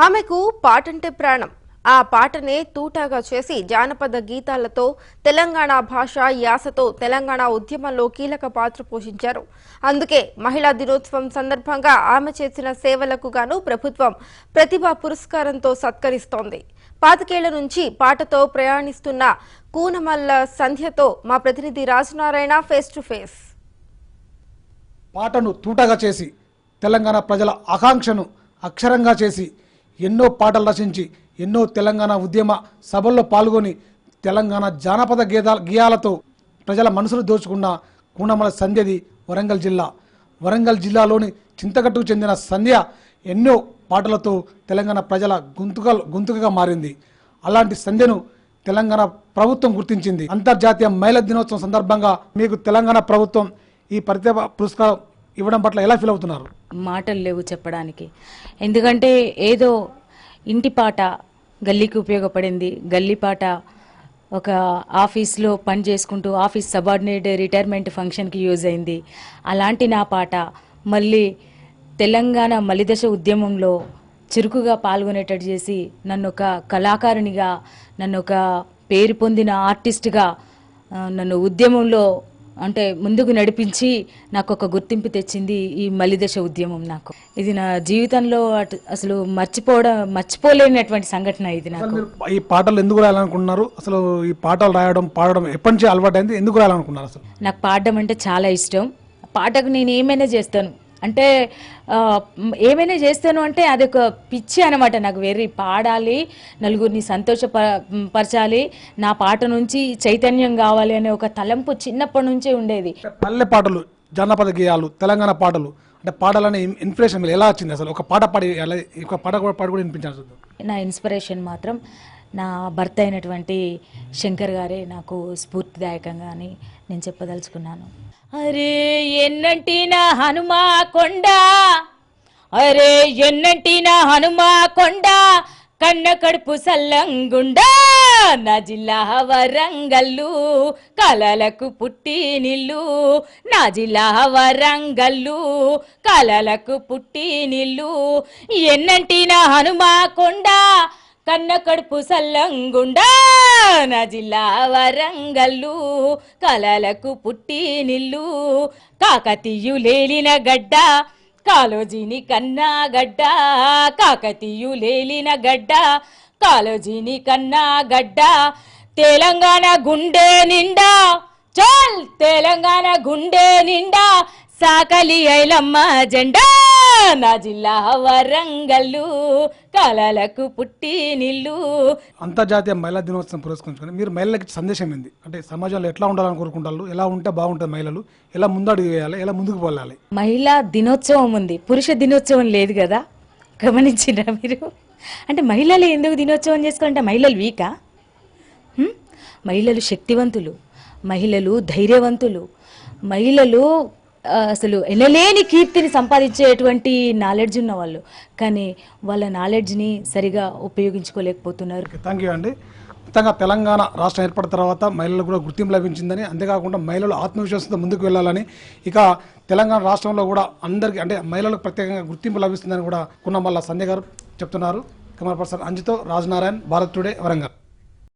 ఆమెకు పాటంటే ప్రాణం. ఆ పాటనే తూటాగా చేసి జానపద గీతాలతో తెలంగాణ భాష యాసతో తెలంగాణ ఉద్యమంలో కీలక పాత్ర పోషించారు. అందుకే మహిళా దినోత్సవం సందర్భంగా ఆమె చేసిన సేవలకు గాను ప్రభుత్వం ప్రతిభా పురస్కారంతో సత్కరిస్తోంది. 25 ఏళ్ల నుంచి పాటతో ప్రయాణిస్తున్న కూనమల్ల సంధ్యతో మా ప్రతినిధి రాజనారాయణ ఫేస్ టు ఫేస్. పాటను తూటగా చేసి తెలంగాణ ప్రజల ఆకాంక్షను అక్షరంగా చేసి ఎన్నో పాటలు రచించి ఎన్నో తెలంగాణ ఉద్యమ సభల్లో పాల్గొని తెలంగాణ జానపద గేయాలతో ప్రజల మనసును దోచుకున్న కూనమల్ల సంధ్యది వరంగల్ జిల్లాలోని చింతగట్టుకు చెందిన సంధ్య ఎన్నో పాటలతో తెలంగాణ ప్రజల గొంతుకగా మారింది. అలాంటి సంధ్యను తెలంగాణ ప్రభుత్వం గుర్తించింది. అంతర్జాతీయ మహిళా దినోత్సవం సందర్భంగా మీకు తెలంగాణ ప్రభుత్వం ఈ ప్రతిభ పురస్కారం ఇవ్వడం పట్ల ఎలా ఫీల్ అవుతున్నారు? మాటలు లేవు చెప్పడానికి. ఎందుకంటే ఏదో ఇంటి పాట గల్లీకి ఉపయోగపడింది. గల్లీ పాట ఒక ఆఫీస్లో పని చేసుకుంటూ ఆఫీస్ సబార్డినేట్ రిటైర్మెంట్ ఫంక్షన్కి యూజ్ అయింది. అలాంటి నా పాట మళ్ళీ తెలంగాణ మలిదశ ఉద్యమంలో చురుకుగా పాల్గొనేటట్టు చేసి నన్ను ఒక కళాకారునిగా, నన్ను ఒక పేరు పొందిన ఆర్టిస్ట్గా నన్ను ఉద్యమంలో అంటే ముందుకు నడిపించి నాకు ఒక గుర్తింపు తెచ్చింది ఈ మలిదశ ఉద్యమం. నాకు ఇది నా జీవితంలో అసలు మర్చిపోలేనటువంటి సంఘటన ఇది. నాకు ఈ పాటలు ఎందుకు రాయాలనుకున్నారు? అసలు ఈ పాటలు పాడడం ఎప్పటి నుంచి అలవాటైంది? ఎందుకు రాయాలనుకున్నారు? అసలు నాకు పాడడం అంటే చాలా ఇష్టం. పాటకు నేను ఏమైనా చేస్తాను అంటే అదొక పిచ్చి అనమాట. నాకు పాడాలి, నలుగురిని సంతోషపరచాలి, నా పాట నుంచి చైతన్యం కావాలి అనే ఒక తలంపు చిన్నప్పటి నుంచే ఉండేది. పల్లె పాటలు, జానపద గేయాలు, తెలంగాణ పాటలు అంటే పాడాలనే ఇన్స్పిరేషన్ ఎలా వచ్చింది? అసలు ఒక పాట పాడి కూడా వినిపించాల్సి. నా ఇన్స్పిరేషన్ మాత్రం నా భర్త అయినటువంటి శంకర్ గారే నాకు స్ఫూర్తిదాయకంగా అని నేను చెప్పదలుచుకున్నాను. అరే ఎన్నంటిన హనుమా కొండ, అరే ఎన్నంటిన హనుమా కొండ, కన్న కడుపు సల్లంగుండా, నా జిల్లా వరంగల్లు కలలకు పుట్టి నిల్లు, నా జిల్లా వరంగల్లు కలలకు పుట్టి నిల్లు, ఎన్నంటిన హనుమా కొండ, కన్న కడుపు సల్లంగుండా, నా జిల్లా వరంగల్లు కలలకు పుట్టి నిల్లు, కాకతీయులేలిన గడ్డ కాలోజీని కన్నా గడ్డ, కాకతీయులేలిన గడ్డ కాలోజీని కన్నా గడ్డ, తెలంగాణ గుండె నిండా చల్ తెలంగాణ గుండె నిండా సాకలి ఐలమ్మ జెండా, నా జిల్లా వరంగల్లు కలలకు పుట్టి నిల్లు. అంతర్జాతీయ మహిళా దినోత్సవం పురస్కరించుకొని మీరు మహిళలకి సందేశం ఏంది? అంటే సమాజంలో ఎట్లా ఉండాలని కోరుకుంటారు? ఎలా ఉంటే బాగుంటుంది? మహిళలు ఎలా ముందడుగు వేయాలి? ఎలా ముందుకు పోవాలి? మహిళా దినోత్సవం ఉంది, పురుష దినోత్సవం లేదు కదా, గమనించినా మీరు? అంటే మహిళలు ఎందుకు దినోత్సవం చేసుకోవాలంటే మహిళలు వీకా? మహిళలు శక్తివంతులు, మహిళలు ధైర్యవంతులు, మహిళలు అసలు ఎనలేని కీర్తిని సంపాదించేటువంటి నాలెడ్జ్ ఉన్న వాళ్ళు, కానీ వాళ్ళ నాలెడ్జ్ని సరిగా ఉపయోగించుకోలేకపోతున్నారు. థ్యాంక్ యూ అండి. మొత్తంగా తెలంగాణ రాష్ట్రం ఏర్పడిన తర్వాత మహిళలకు కూడా గుర్తింపు లభించిందని, అంతేకాకుండా మహిళలు ఆత్మవిశ్వాసంతో ముందుకు వెళ్ళాలని, ఇక తెలంగాణ రాష్ట్రంలో కూడా అందరికీ అంటే మహిళలకు ప్రత్యేకంగా గుర్తింపు లభిస్తుందని కూడా కూనమల్ల సంధ్య గారు చెప్తున్నారు. కెమెరా పర్సన్ అంజితో రాజనారాయణ్, భారత్ టుడే, వరంగల్.